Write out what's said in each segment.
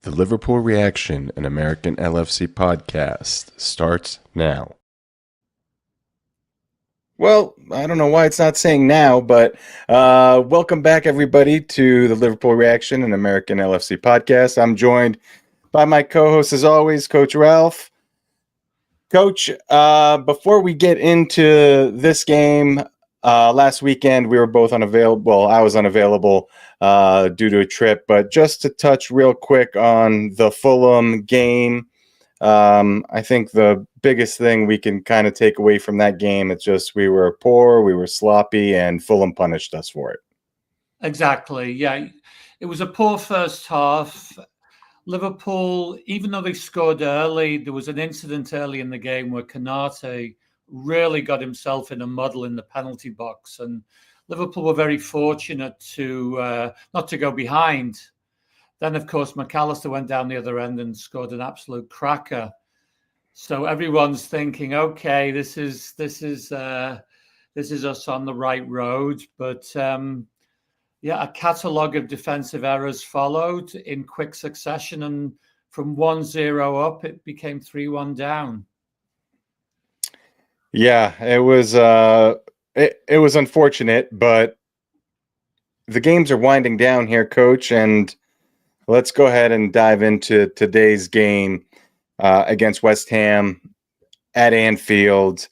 The Liverpool Reaction, an American LFC podcast, starts now. Well, I don't know why it's not saying now, but welcome back, everybody, to the Liverpool Reaction, an American LFC podcast. I'm joined by my co-host, as always, Coach Ralph. Coach, before we get into this game, last weekend we were both unavailable. Well, I was unavailable due to a trip, but just to touch real quick on the Fulham game, I think the biggest thing we can kind of take away from that game is just we were poor, we were sloppy, and Fulham punished us for it. Exactly. Yeah, it was a poor first half. Liverpool, even though they scored early, there was an incident early in the game where Kanate really got himself in a muddle in the penalty box, and Liverpool were very fortunate to not to go behind. Then, of course, McAllister went down the other end and scored an absolute cracker. So everyone's thinking, okay, this is us on the right road, but. Yeah, a catalogue of defensive errors followed in quick succession, and from 1-0 up, it became 3-1 down. Yeah, it was unfortunate, but the games are winding down here, Coach, and let's go ahead and dive into today's game against West Ham at Anfield.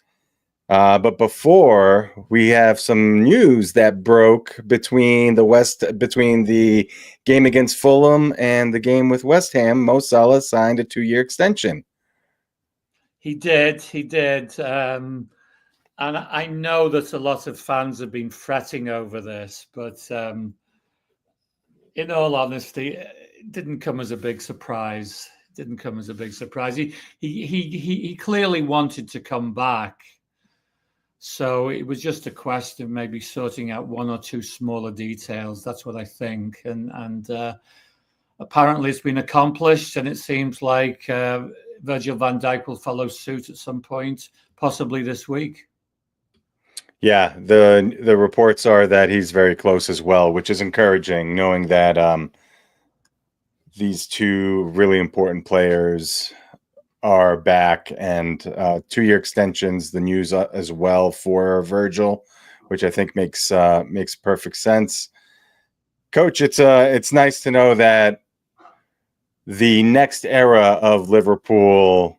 But before, we have some news that broke between the game against Fulham and the game with West Ham. Mo Salah signed a 2-year extension. He did. And I know that a lot of fans have been fretting over this, but in all honesty, it didn't come as a big surprise. He clearly wanted to come back. So it was just a question of maybe sorting out one or two smaller details. That's what I think. And apparently it's been accomplished, and it seems like Virgil van Dijk will follow suit at some point, possibly this week. Yeah, the reports are that he's very close as well, which is encouraging, knowing that these two really important players are back, and 2-year extensions, the news as well for Virgil, which I think makes perfect sense. Coach, it's nice to know that the next era of Liverpool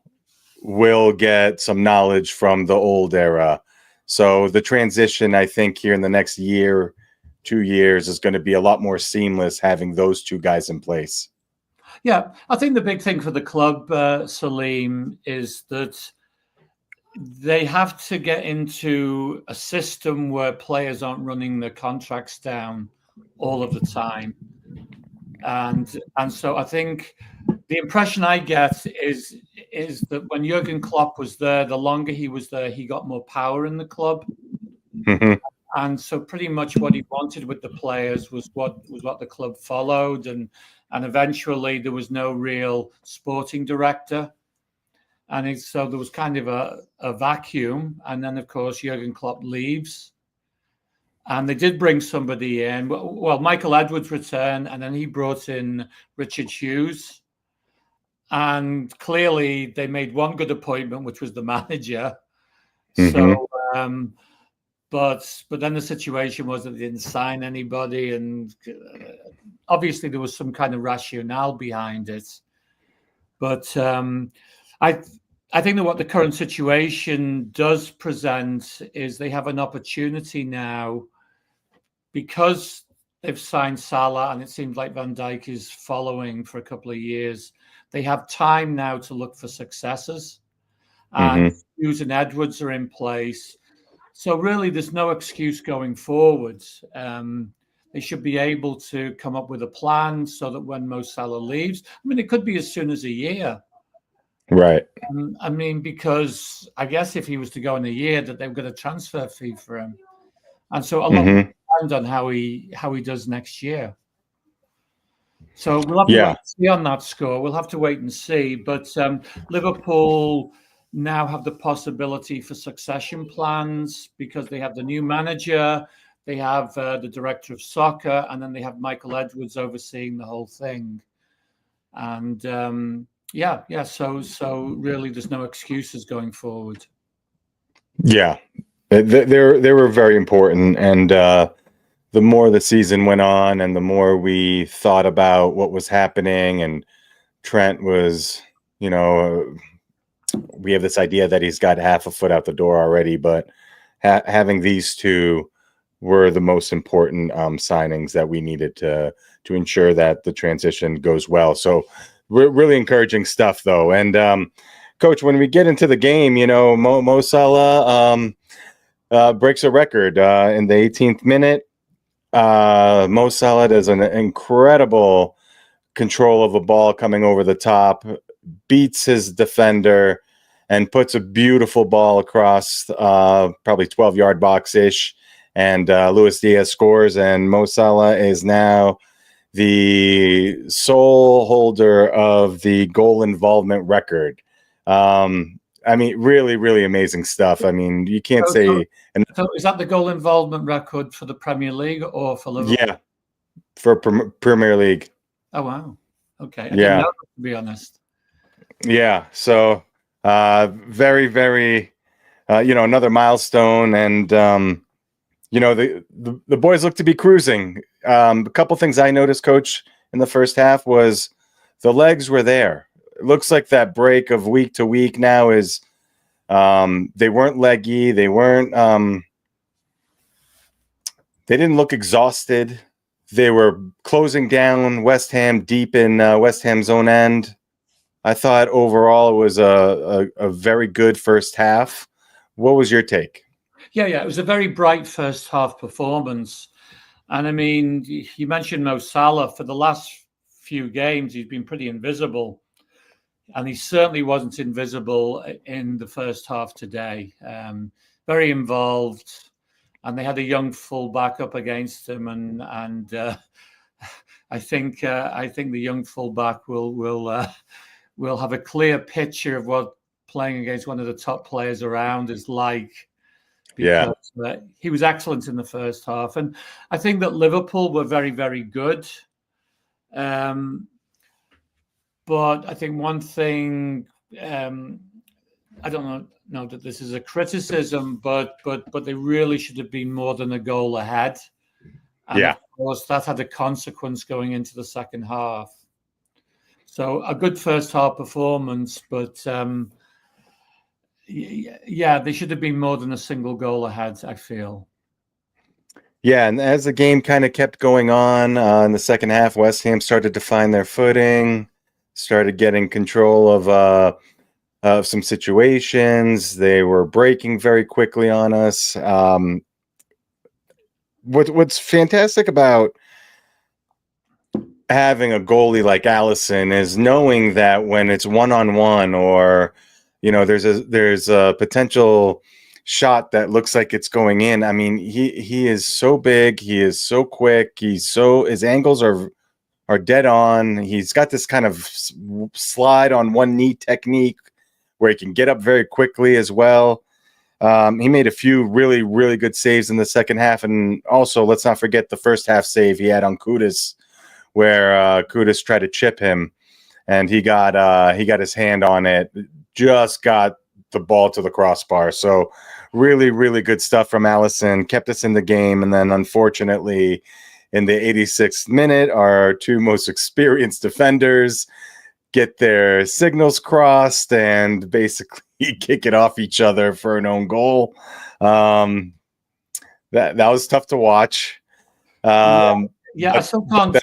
will get some knowledge from the old era. So the transition, I think, here in the next year, 2 years, is going to be a lot more seamless having those two guys in place. Yeah, I think the big thing for the club, Salim, is that they have to get into a system where players aren't running their contracts down all of the time. And so I think the impression I get is that when Jurgen Klopp was there, the longer he was there, he got more power in the club. Mm-hmm. And so pretty much what he wanted with the players was what the club followed, and eventually there was no real sporting director, and so there was kind of a vacuum. And then of course Jurgen Klopp leaves, and they did bring somebody in. Well, Michael Edwards returned, and then he brought in Richard Hughes, and clearly they made one good appointment, which was the manager. Mm-hmm. So. But then the situation was that they didn't sign anybody, and obviously there was some kind of rationale behind it. But I think that what the current situation does present is they have an opportunity now, because they've signed Salah, and it seems like Van Dijk is following for a couple of years. They have time now to look for successors, and Hughes and Edwards are in place. So really, there's no excuse going forward. They should be able to come up with a plan so that when Mo Salah leaves, I mean, it could be as soon as a year. Right. I mean, because I guess if he was to go in a year, that they've got a transfer fee for him, and so a lot will depend on how he does next year. So we'll have to wait and see on that score. We'll have to wait and see. But Liverpool now have the possibility for succession plans because they have the new manager, they have the director of soccer, and then they have Michael Edwards overseeing the whole thing. And so really, there's no excuses going forward. Yeah, they were very important, and the more the season went on, and the more we thought about what was happening, and Trent was, we have this idea that he's got half a foot out the door already, but having these two were the most important signings that we needed to ensure that the transition goes well. So really encouraging stuff, though. And Coach, when we get into the game, Mo Salah breaks a record in the 18th minute. Mo Salah does an incredible control of a ball coming over the top, beats his defender, and puts a beautiful ball across probably 12-yard box-ish. And Luis Diaz scores, and Mo Salah is now the sole holder of the goal involvement record. I mean, really, really amazing stuff. I mean, you can't say. So is that the goal involvement record for the Premier League or for Liverpool? Yeah, for Premier League. Oh, wow. Okay. I didn't know that, to be honest. Yeah. So very, very, another milestone. And, the boys look to be cruising. A couple things I noticed, Coach, in the first half was the legs were there. It looks like that break of week to week now is they weren't leggy. They weren't they didn't look exhausted. They were closing down West Ham deep in West Ham's own end. I thought overall it was a very good first half. What was your take? Yeah, it was a very bright first half performance. And I mean, you mentioned Mo Salah. For the last few games, he's been pretty invisible. And he certainly wasn't invisible in the first half today. Very involved. And they had a young fullback up against him. And I think the young fullback will have a clear picture of what playing against one of the top players around is like. Because, he was excellent in the first half. And I think that Liverpool were very, very good. But I think one thing, I don't know that this is a criticism, but they really should have been more than a goal ahead. And of course, that had a consequence going into the second half. So a good first half performance, but they should have been more than a single goal ahead, I feel. Yeah, and as the game kind of kept going on in the second half, West Ham started to find their footing, started getting control of some situations. They were breaking very quickly on us. What's fantastic about having a goalie like Alisson is knowing that when it's one-on-one or there's a potential shot that looks like it's going in. I mean, he is so big, he is so quick, his angles are dead on. He's got this kind of slide on one knee technique where he can get up very quickly as well. He made a few really, really good saves in the second half, and also let's not forget the first half save he had on Kudus, where Kudus tried to chip him, and he got his hand on it, just got the ball to the crossbar. So really, really good stuff from Alisson, kept us in the game. And then unfortunately, in the 86th minute, our two most experienced defenders get their signals crossed and basically kick it off each other for an own goal. That was tough to watch. I still can't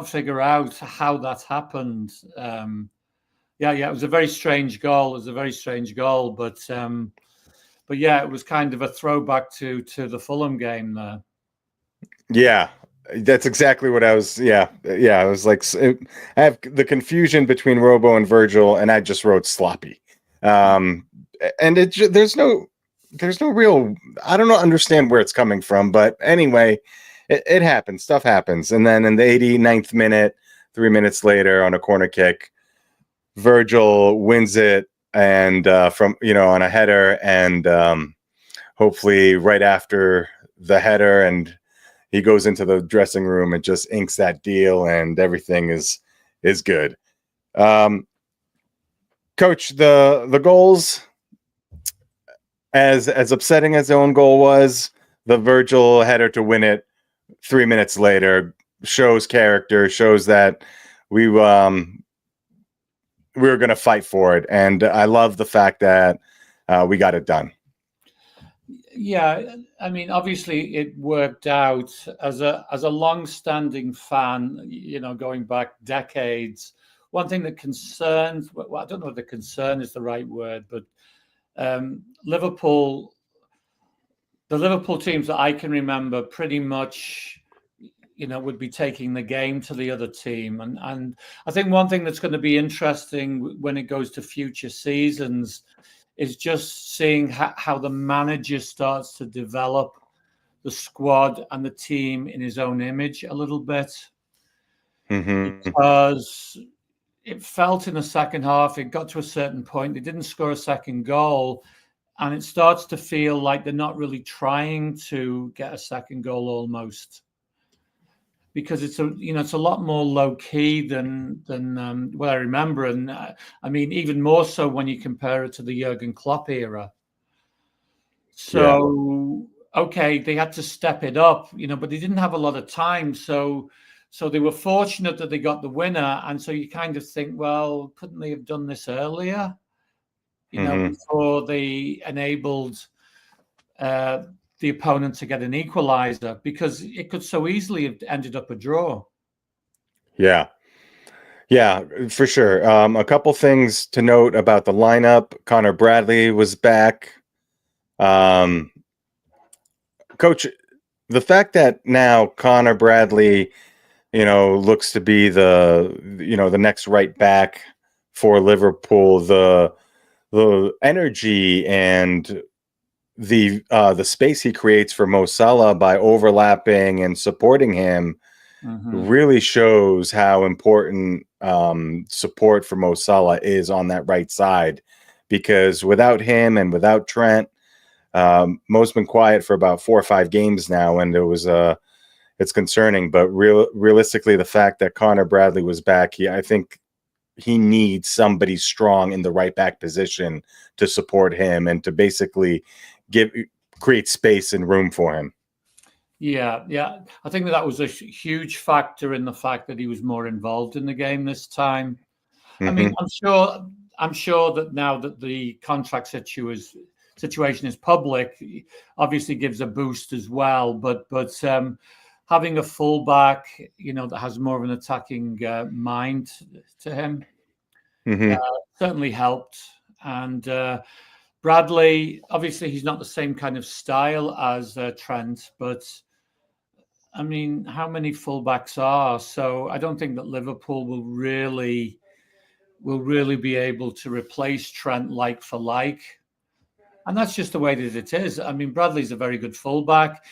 figure out how that happened. It was a very strange goal. But it was kind of a throwback to the Fulham game there. Yeah, that's exactly what I was. Yeah. I was like, I have the confusion between Robo and Virgil, and I just wrote sloppy. And there's no real. I don't understand where it's coming from, but anyway, it happens. Stuff happens, and then in the 89th minute, 3 minutes later, on a corner kick, Virgil wins it, and from on a header, and hopefully right after the header, and he goes into the dressing room and just inks that deal, and everything is is good. Coach, the goals, as upsetting as the own goal was, the Virgil header to win it 3 minutes later shows character, shows that we were going to fight for it, and I love the fact that we got it done. Yeah, I mean, obviously it worked out. As a long-standing fan, going back decades, one thing that concerns, well, I don't know if the concern is the right word, but Liverpool, the Liverpool teams that I can remember pretty much, would be taking the game to the other team. And I think one thing that's going to be interesting when it goes to future seasons is just seeing how the manager starts to develop the squad and the team in his own image a little bit. Because it felt in the second half, it got to a certain point, they didn't score a second goal, and it starts to feel like they're not really trying to get a second goal almost. Because it's a lot more low key than what I remember, and I mean even more so when you compare it to the Jurgen Klopp era. So okay, they had to step it up, but they didn't have a lot of time. So they were fortunate that they got the winner, and so you kind of think, well, couldn't they have done this earlier? Before they enabled the opponent to get an equalizer, because it could so easily have ended up a draw. Yeah, for sure. A couple things to note about the lineup. Connor Bradley was back. Coach, the fact that now Connor Bradley, looks to be the next right back for Liverpool, the energy and the space he creates for Mo Salah by overlapping and supporting him really shows how important support for Mo Salah is on that right side, because without him and without Trent, Mo's been quiet for about 4 or 5 games now, and it's concerning. But realistically, the fact that Connor Bradley was back, I think he needs somebody strong in the right back position to support him and to basically create space and room for him. Yeah. I think that was a huge factor in the fact that he was more involved in the game this time. I mean, I'm sure that now that the contract situation is public, obviously gives a boost as well. But having a fullback, that has more of an attacking mind to him certainly helped. And Bradley, obviously, he's not the same kind of style as Trent, but I mean, how many fullbacks are? So I don't think that Liverpool will really be able to replace Trent like for like. And that's just the way that it is. I mean, Bradley's a very good fullback.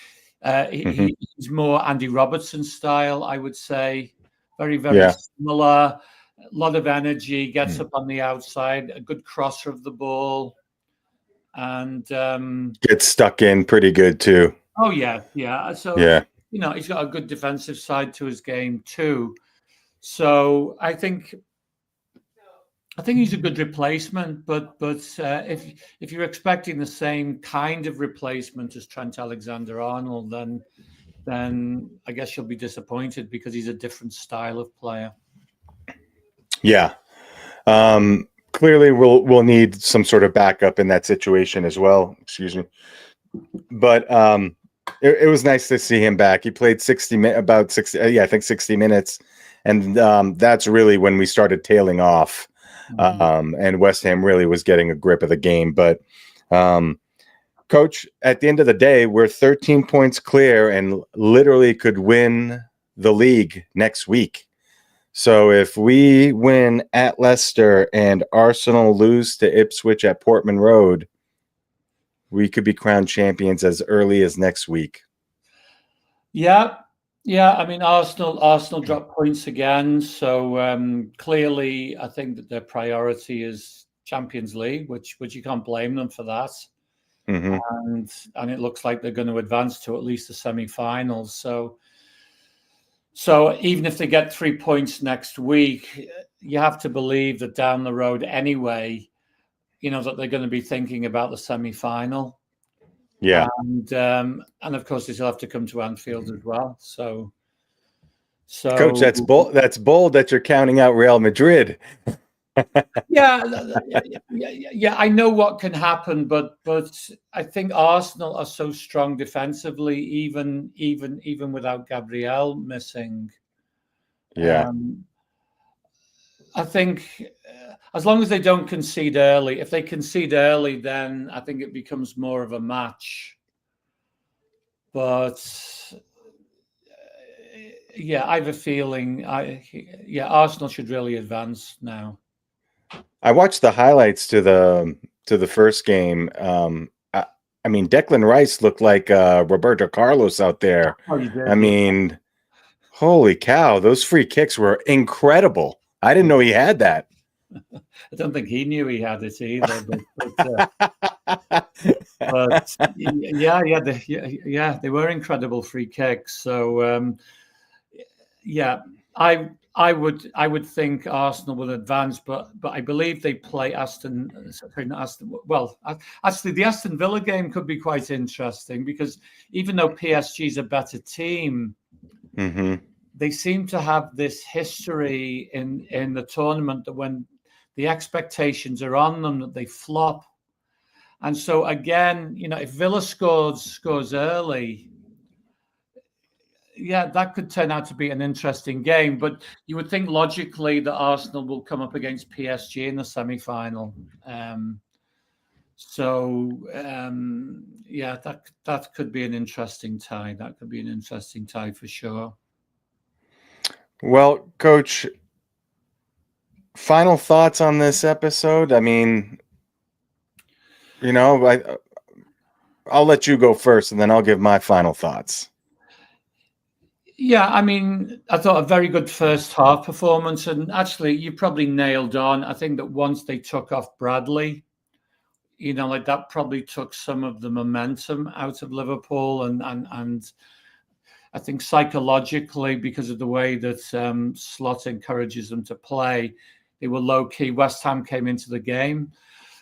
He's more Andy Robertson style, I would say. Very, very similar. A lot of energy, gets up on the outside, a good crosser of the ball. And gets stuck in pretty good too. Oh yeah. So he's got a good defensive side to his game too. So I think he's a good replacement. But if you're expecting the same kind of replacement as Trent Alexander-Arnold, then I guess you'll be disappointed, because he's a different style of player. Yeah. Clearly, we'll need some sort of backup in that situation as well. Excuse me, but it was nice to see him back. He played 60 minutes, and that's really when we started tailing off, and West Ham really was getting a grip of the game. But Coach, at the end of the day, we're 13 points clear and literally could win the league next week. So if we win at Leicester and Arsenal lose to Ipswich at Portman Road, we could be crowned champions as early as next week. Yeah. I mean, Arsenal dropped points again. So clearly, I think that their priority is Champions League, which you can't blame them for that. And it looks like they're going to advance to at least the semi-finals. So So even if they get 3 points next week, you have to believe that down the road anyway, that they're going to be thinking about the semi-final. Yeah. And of course, they still have to come to Anfield as well. Coach, So that's bold. That's bold that you're counting out Real Madrid. yeah, yeah, I know what can happen, but I think Arsenal are so strong defensively, even without Gabriel missing. Yeah. I think as long as they don't concede early, if they concede early, then I think it becomes more of a match. But yeah, I have a feeling. Arsenal should really advance now. I watched the highlights to the first game. I mean, Declan Rice looked like Roberto Carlos out there. Oh, you did, I mean, holy cow, those free kicks were incredible. I didn't know he had that. I don't think he knew he had it either. But they were incredible free kicks. So I would think Arsenal will advance, but I believe they play Aston. Sorry, not Aston. Well, actually, the Aston Villa game could be quite interesting because even though PSG is a better team, they seem to have this history in the tournament that when the expectations are on them, that they flop. And so again, if Villa scores early, yeah, that could turn out to be an interesting game. But you would think logically that Arsenal will come up against PSG in the semi-final. That could be an interesting tie. That could be an interesting tie for sure. Well, Coach, final thoughts on this episode? I mean, I'll let you go first, and then I'll give my final thoughts. Yeah, I mean, I thought a very good first half performance, and actually, you probably nailed on. I think that once they took off Bradley, that probably took some of the momentum out of Liverpool, and I think psychologically, because of the way that Slot encourages them to play, they were low key. West Ham came into the game.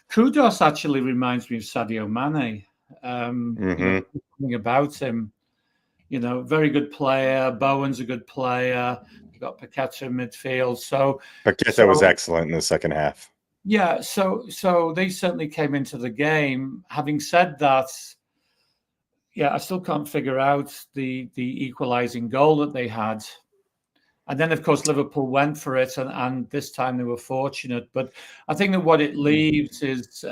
Kudus actually reminds me of Sadio Mane. Something about him. Very good player. Bowen's a good player. You got Paqueta in midfield. So Paqueta was excellent in the second half. Yeah, so they certainly came into the game. Having said that, yeah, I still can't figure out the equalising goal that they had. And then, of course, Liverpool went for it, and this time they were fortunate. But I think that what it leaves is,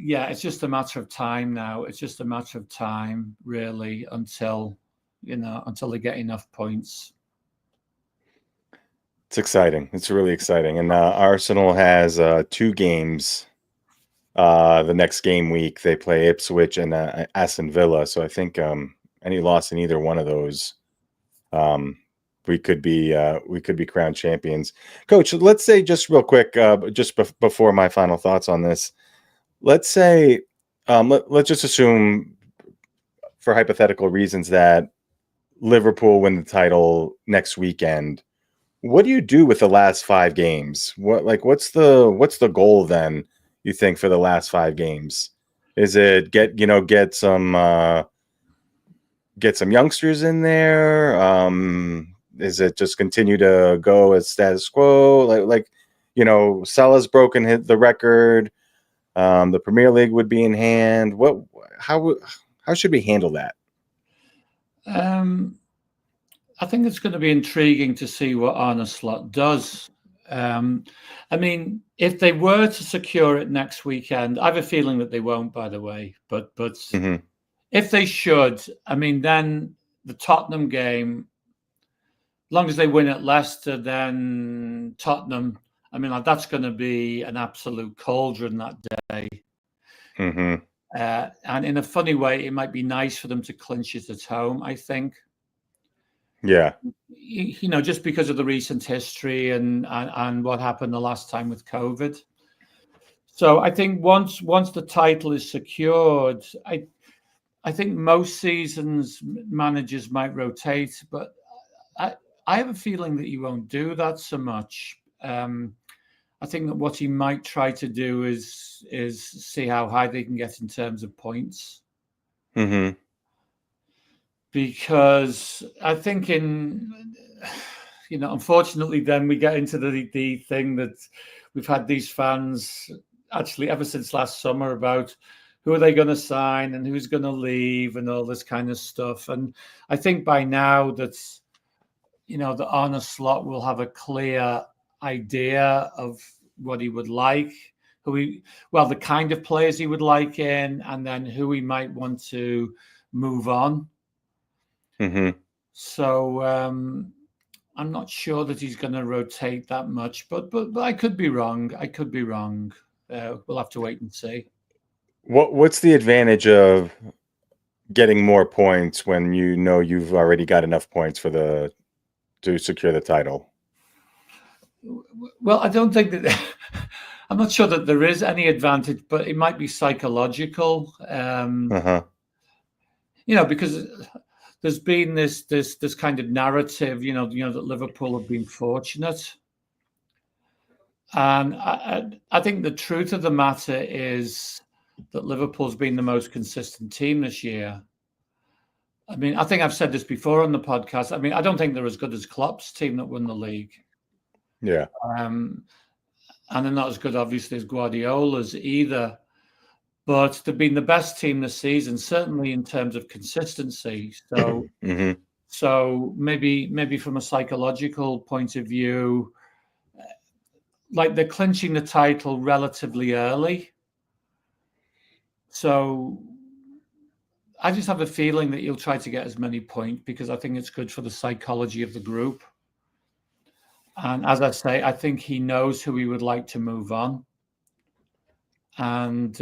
it's just a matter of time now. It's just a matter of time, really, until they get enough points. It's exciting. It's really exciting. And Arsenal has 2 games. The next game week, they play Ipswich and Aston Villa. So I think any loss in either one of those, we could be crowned champions. Coach, let's say just real quick, before my final thoughts on this, let's say let's just assume, for hypothetical reasons, that Liverpool win the title next weekend. What do you do with the last 5 games? What's the goal then, you think, for the last 5 games? Is it get some youngsters in there? Is it just continue to go as status quo? Salah's broken the record. The Premier League would be in hand. How should we handle that? I think it's going to be intriguing to see what Arne Slot does. I mean, if they were to secure it next weekend, I have a feeling that they won't, by the way. But if they should, I mean, then the Tottenham game, as long as they win at Leicester, then Tottenham, I mean, that's going to be an absolute cauldron that day. And in a funny way, it might be nice for them to clinch it at home, I think. Yeah. Just because of the recent history and what happened the last time with COVID. So I think once the title is secured, I think most seasons managers might rotate, but I, I have a feeling that he won't do that so much. I think that what he might try to do is see how high they can get in terms of points. Mm-hmm. Because I think unfortunately, then we get into the thing that we've had these fans actually ever since last summer about who are they going to sign and who's going to leave and all this kind of stuff. And I think by now that that Arne Slot will have a clear idea of what he would like, the kind of players he would like in, and then who he might want to move on. Mm-hmm. So I'm not sure that he's going to rotate that much, but I could be wrong. I could be wrong. We'll have to wait and see. What's the advantage of getting more points when you know you've already got enough points to secure the title? Well, I don't think that I'm not sure that there is any advantage, but it might be psychological. Uh-huh. Because there's been this kind of narrative, that Liverpool have been fortunate, and I think the truth of the matter is that Liverpool's been the most consistent team this year. I mean, I think I've said this before on the podcast. I mean, I don't think they're as good as Klopp's team that won the league. Yeah. And they're not as good, obviously, as Guardiola's either. But they've been the best team this season, certainly in terms of consistency. So, mm-hmm. so maybe from a psychological point of view, like they're clinching the title relatively early. So I just have a feeling that he'll try to get as many points because I think it's good for the psychology of the group. And as I say, I think he knows who he would like to move on. And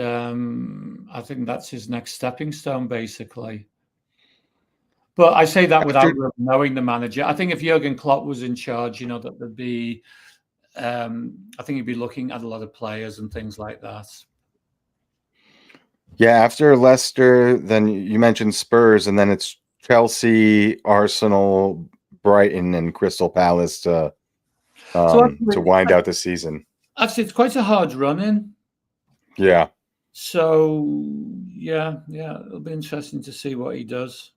I think that's his next stepping stone, basically. But I say that without really knowing the manager. I think if Jurgen Klopp was in charge, that there'd be, I think he'd be looking at a lot of players and things like that. Yeah, after Leicester, then you mentioned Spurs, and then it's Chelsea, Arsenal, Brighton, and Crystal Palace to wind out the season. Actually, it's quite a hard run-in. Yeah. So, yeah, it'll be interesting to see what he does.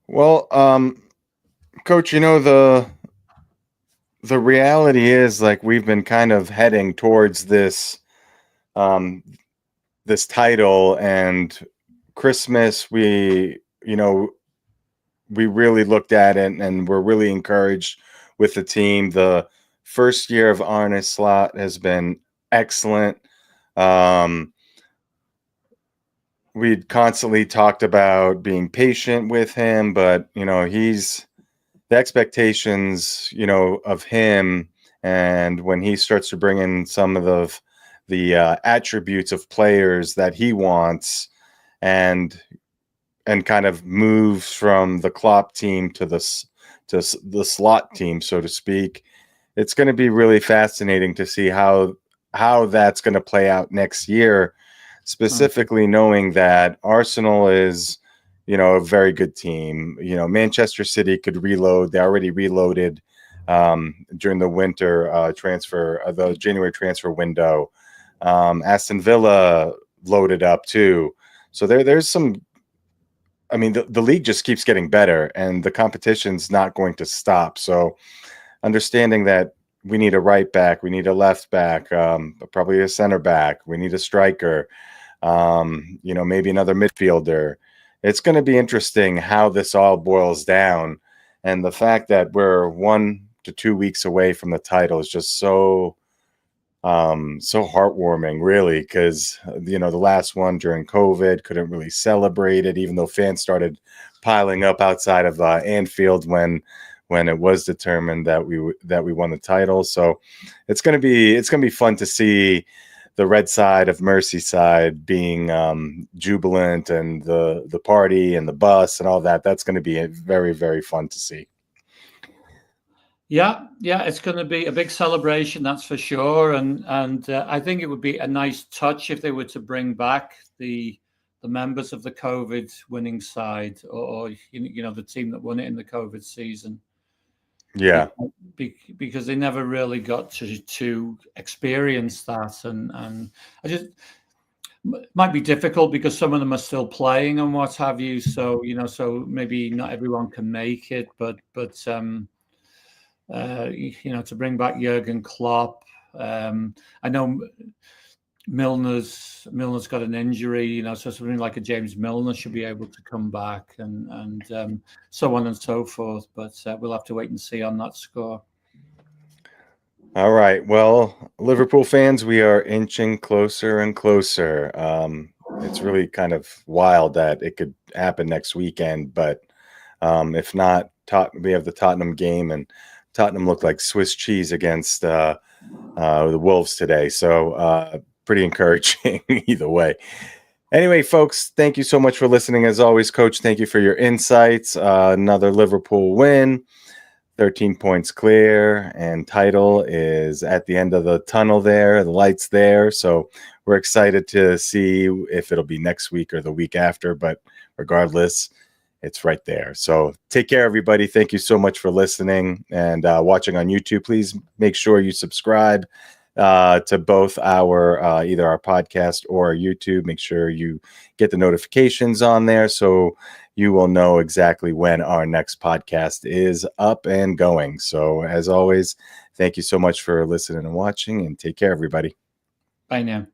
Well, Coach, the reality is like we've been kind of heading towards this this title, and Christmas we really looked at it and we're really encouraged with the team. The first year of Arne Slot has been excellent. We'd constantly talked about being patient with him, but he's the expectations of him, and when he starts to bring in some of the attributes of players that he wants, and kind of moves from the Klopp team to the Slot team, so to speak. It's going to be really fascinating to see how that's going to play out next year, specifically knowing that Arsenal is, a very good team. Manchester City could reload. They already reloaded during the winter the January transfer window. Aston Villa loaded up too. So there's some. I mean, the league just keeps getting better, and the competition's not going to stop. So, understanding that we need a right back, we need a left back, probably a center back, we need a striker, maybe another midfielder. It's going to be interesting how this all boils down, and the fact that we're 1 to 2 weeks away from the title is just so heartwarming, really, because the last one during COVID couldn't really celebrate it, even though fans started piling up outside of Anfield when it was determined that we won the title. So it's gonna be fun to see the red side of Merseyside being jubilant, and the party and the bus and all that. That's going to be very, very fun to see. Yeah, it's going to be a big celebration, that's for sure. And I think it would be a nice touch if they were to bring back the the members of the COVID winning side, or the team that won it in the COVID season. Yeah. Because they never really got to experience that, and I just it might be difficult because some of them are still playing and what have you. So so maybe not everyone can make it, but to bring back Jurgen Klopp, I know Milner's got an injury, so something like a James Milner should be able to come back, and so on and so forth. But we'll have to wait and see on that score. All right. Well, Liverpool fans, we are inching closer and closer. It's really kind of wild that it could happen next weekend, but if not, we have the Tottenham game, and Tottenham looked like Swiss cheese against the Wolves today. So pretty encouraging either way. Anyway, folks, thank you so much for listening. As always, Coach, thank you for your insights. Another Liverpool win, 13 points clear, and title is at the end of the tunnel there, the light's there. So we're excited to see if it'll be next week or the week after, but regardless, it's right there. So take care, everybody. Thank you so much for listening and watching on YouTube. Please make sure you subscribe to both our either our podcast or our YouTube. Make sure you get the notifications on there so you will know exactly when our next podcast is up and going. So as always, thank you so much for listening and watching, and take care, everybody. Bye now.